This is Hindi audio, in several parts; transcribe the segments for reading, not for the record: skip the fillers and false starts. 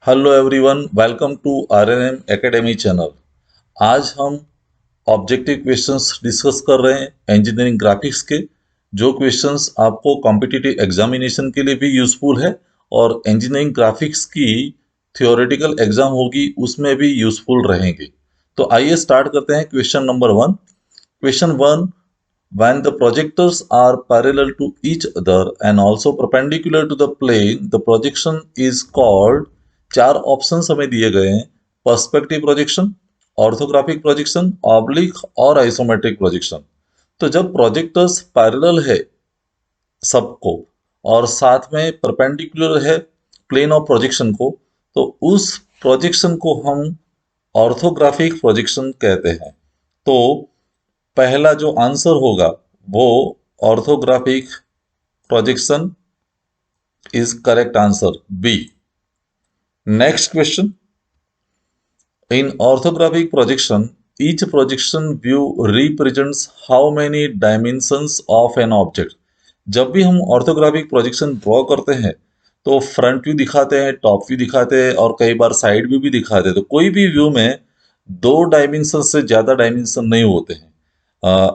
Hello everyone, welcome to RNM academy channel. आज हम ऑब्जेक्टिव क्वेश्चंस डिस्कस कर रहे हैं इंजीनियरिंग ग्राफिक्स के। जो क्वेश्चंस आपको कॉम्पिटिटिव एग्जामिनेशन के लिए भी यूजफुल है और इंजीनियरिंग ग्राफिक्स की थियोरेटिकल एग्जाम होगी उसमें भी यूजफुल रहेंगे। तो आइए स्टार्ट करते हैं question number one. Question one, when the projectors are parallel to each other and also perpendicular to the plane, the projection is called। चार ऑप्शंस हमें दिए गए हैं: perspective projection, orthographic projection, oblique और आइसोमेट्रिक प्रोजेक्शन। तो जब प्रोजेक्टर्स पैरेलल है सबको और साथ में परपेंडिकुलर है प्लेन ऑफ प्रोजेक्शन को, तो उस प्रोजेक्शन को हम ऑर्थोग्राफिक प्रोजेक्शन कहते हैं। तो पहला जो आंसर होगा वो orthographic projection is correct answer, B. Next question, in orthographic projection each projection view represents how many dimensions of an object। जब भी हम ऑर्थोग्राफिक प्रोजेक्शन ड्रॉ करते हैं तो फ्रंट व्यू दिखाते हैं, टॉप व्यू दिखाते हैं और कई बार साइड व्यू भी दिखाते हैं। तो कोई भी व्यू में दो डायमेंशन से ज्यादा डायमेंशन नहीं होते हैं।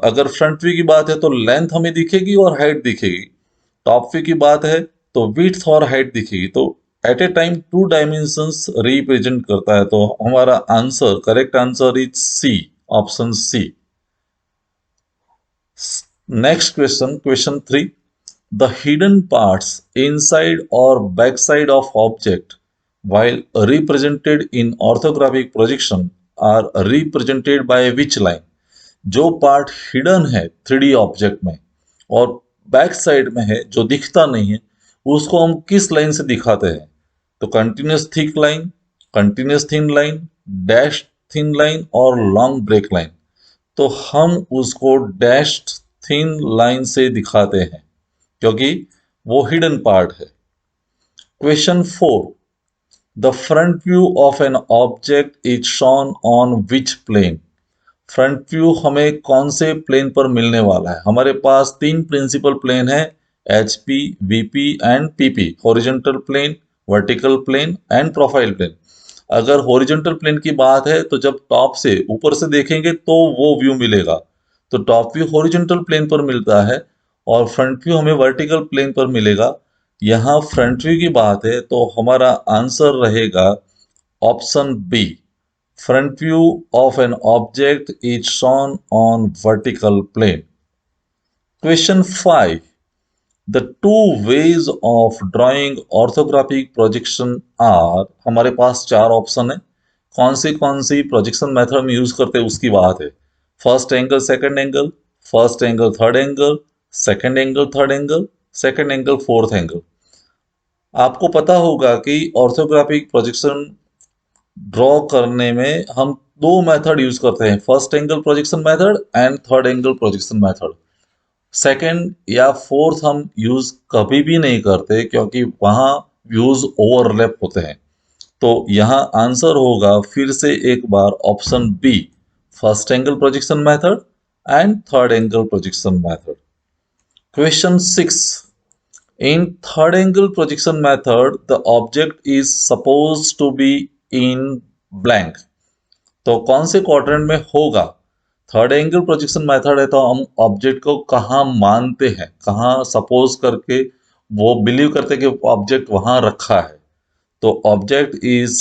अगर फ्रंट व्यू की बात है तो लेंथ हमें दिखेगी और हाइट दिखेगी। टॉप व्यू की बात है तो विड्थ और हाइट दिखेगी। तो at a time two dimensions represent करता है। तो हमारा answer, correct answer is C, option C. Next question, question three, the hidden parts inside और back side of object while represented in orthographic projection are represented by which line। जो पार्ट हिडन है थ्री डी ऑब्जेक्ट में और बैक साइड में है जो दिखता नहीं है, उसको हम किस लाइन से दिखाते हैं? तो continuous thick line, continuous thin line, dash thin line और लॉन्ग ब्रेक लाइन। तो हम उसको डैश थिन लाइन से दिखाते हैं क्योंकि वो हिडन पार्ट है। Question four, the front view of an object is shown on which plane. Front view हमें कौन से प्लेन पर मिलने वाला है? हमारे पास तीन प्रिंसिपल प्लेन है: H P, VP and PP. Horizontal plane, vertical plane and profile plane. अगर हॉरिजॉन्टल प्लेन की बात है तो जब टॉप से ऊपर से देखेंगे तो वो व्यू मिलेगा। तो टॉप व्यू हॉरिजॉन्टल प्लेन पर मिलता है और फ्रंट व्यू हमें वर्टिकल प्लेन पर मिलेगा। यहाँ फ्रंट व्यू की बात है तो हमारा आंसर रहेगा option B. Front view of an object is shown on vertical plane। Question 5, the two ways of drawing orthographic projection are। हमारे पास चार ऑप्शन है। कौन सी प्रोजेक्शन मेथड हम यूज करते हैं उसकी बात है: first angle second angle, first angle third angle, second angle third angle, second angle fourth angle. आपको पता होगा कि ऑर्थोग्राफिक प्रोजेक्शन ड्रॉ करने में हम दो मेथड यूज करते हैं: first angle projection method and third angle projection method. Second या फोर्थ हम यूज कभी भी नहीं करते क्योंकि वहां व्यूज ओवरलैप होते हैं। तो यहाँ आंसर होगा फिर से एक बार option B, first angle projection method and third angle projection method. Question six, in third angle projection method the object is suppose to be in blank. तो कौन से क्वाड्रेंट में होगा? थर्ड एंगल प्रोजेक्शन मेथड है तो हम ऑब्जेक्ट को कहाँ मानते हैं, कहाँ सपोज करके वो बिलीव करते हैं कि ऑब्जेक्ट वहां रखा है। तो object is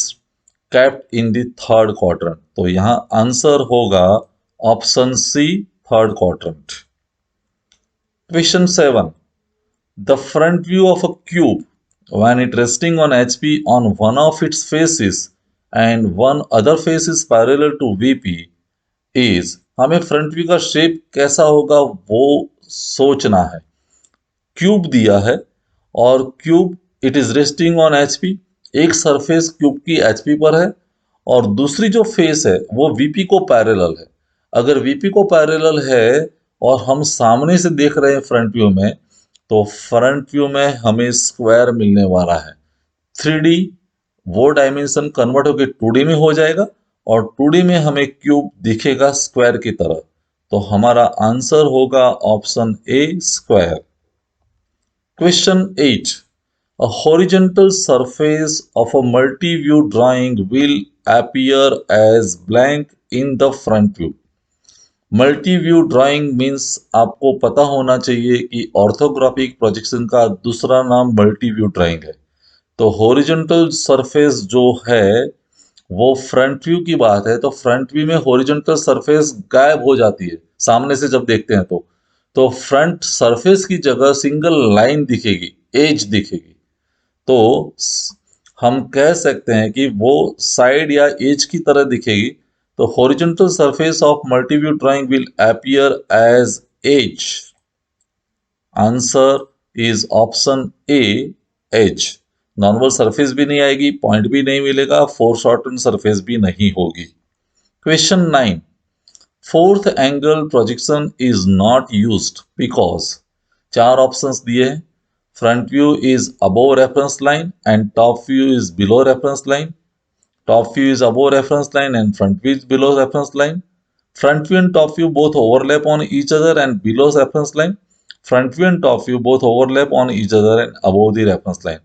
kept in the third quadrant. तो यहाँ आंसर होगा option C, third quadrant. Question seven, the front view of a cube when it resting on HP on one of its faces and one other face is parallel to VP is। हमें फ्रंट व्यू का शेप कैसा होगा वो सोचना है। क्यूब दिया है और cube it is resting on HP. एक सरफेस क्यूब की एचपी पर है और दूसरी जो फेस है वो वीपी को पैरेलल है। अगर वीपी को पैरेलल है और हम सामने से देख रहे हैं फ्रंट व्यू में, तो फ्रंट व्यू में हमें स्क्वायर मिलने वाला है। थ्री डी वो डायमेंशन कन्वर्ट होकर टू डी में हो जाएगा और टू डी में हमें क्यूब दिखेगा स्क्वायर की तरह। तो हमारा आंसर होगा option A, square. Question 8, A horizontal surface of a multi-view drawing will appear as blank in the front view. Multi view drawing means आपको पता होना चाहिए कि ऑर्थोग्राफिक प्रोजेक्शन का दूसरा नाम मल्टी व्यू ड्राइंग है। तो हॉरिजॉन्टल सरफेस जो है वो फ्रंट व्यू की बात है, तो फ्रंट व्यू में हॉरिजॉन्टल सरफेस गायब हो जाती है सामने से जब देखते हैं तो फ्रंट सरफेस की जगह सिंगल लाइन दिखेगी, एज दिखेगी। तो हम कह सकते हैं कि वो साइड या एज की तरह दिखेगी। तो horizontal surface of multiview drawing will appear as edge. Answer is option A, edge. Normal surface भी नहीं आएगी, पॉइंट भी नहीं मिलेगा, फोरशॉर्टन सरफेस भी नहीं होगी। Question 9, fourth angle projection is not used because. चार ऑप्शंस दिए हैं। Front view is above reference line and top view is below reference line. Top view is above reference line and front view is below reference line. Front view and top view both overlap on each other and below reference line. Front view and top view both overlap on each other and above the reference line.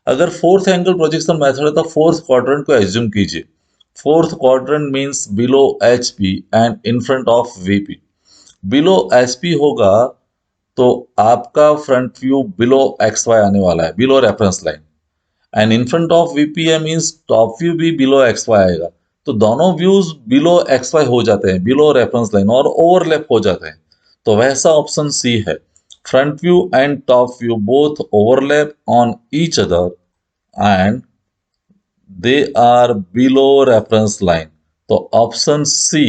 अगर फोर्थ एंगल प्रोजेक्शन मेथड है तो फोर्थ क्वाड्रेंट को एज्यूम कीजिए। Fourth quadrant means below H P and in front of VP. Below H P होगा तो आपका front view below X Y आने वाला है, below reference line. And in front of VPM means top view भी बिलो एक्स वाई आएगा। तो दोनों व्यूज बिलो एक्स वाई हो जाते हैं, बिलो रेफरेंस लाइन, और ओवरलैप हो जाते हैं। तो वैसा ऑप्शन सी है। Front view and top view both overlap on each other and they are below reference line. तो option C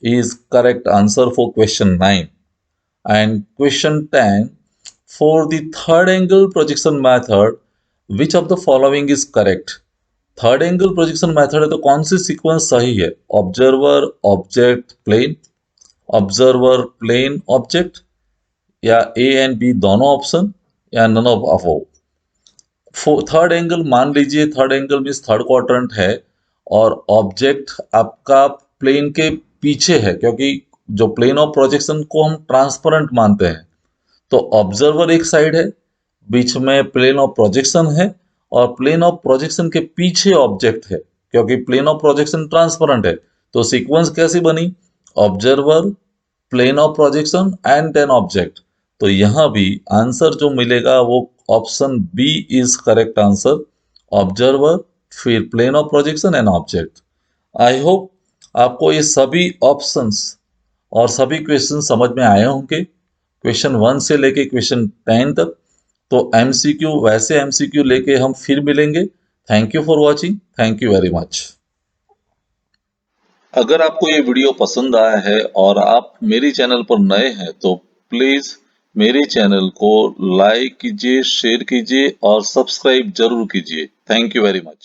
is correct answer for question 9। And question 10, for the third angle projection method which of the following is correct. Third angle projection method है तो कौन सी सीक्वेंस सही है? Observer, object, plane, observer, plane, object, या ए एंड बी दोनों ऑप्शन, या none of above. Third angle मान लीजिए, third angle means third quadrant है और ऑब्जेक्ट आपका प्लेन के पीछे है, क्योंकि जो प्लेन ऑफ प्रोजेक्शन को हम ट्रांसपेरेंट मानते हैं। तो ऑब्जर्वर एक साइड है, बीच में प्लेन ऑफ प्रोजेक्शन है, और प्लेन ऑफ प्रोजेक्शन के पीछे ऑब्जेक्ट है, क्योंकि प्लेन ऑफ प्रोजेक्शन ट्रांसपेरेंट है। तो सीक्वेंस कैसी बनी? Observer, plane of projection and then object. तो यहां भी आंसर जो मिलेगा वो option B is correct answer. Observer, फिर plane of projection and object. I hope आपको ये सभी ऑप्शंस और सभी क्वेश्चन समझ में आए होंगे, क्वेश्चन 1 से लेके क्वेश्चन 10 तक। तो एमसीक्यू, वैसे एमसीक्यू लेके हम फिर मिलेंगे। Thank you for watching, thank you very much. अगर आपको ये वीडियो पसंद आया है और आप मेरे चैनल पर नए हैं तो प्लीज मेरे चैनल को लाइक कीजिए, शेयर कीजिए और सब्सक्राइब जरूर कीजिए। Thank you very much.